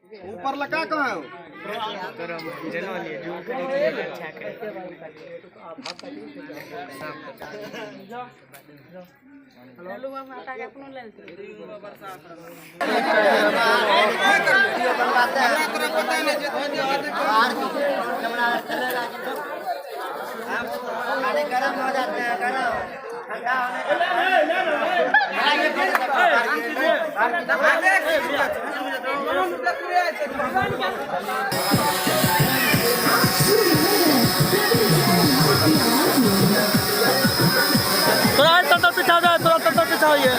ऊपर लगा कहाँ हो? गरम हो जाते हैं, गरम ठंडा थोड़ा तंत्र पिछा जाए, थोड़ा तंत्र पिछाइए।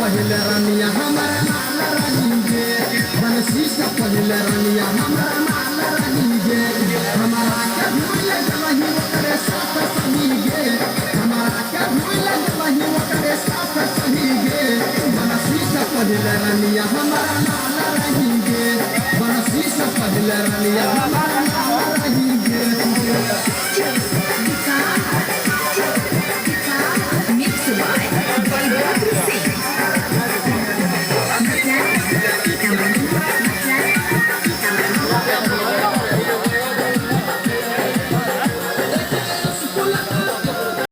पहले रानिया हमारा नाल रहीगे, बनसी से पहले रानिया हमारा नाल रहीगे, हमारा के भूल गलही ओकरे साथ सहीगे, हमारा के भूल गलही ओकरे साथ सहीगे, बनसी से पहले रानिया हमारा नाल रहीगे, बनसी से पहले रानिया हमारा नाल रहीगे। Mixed by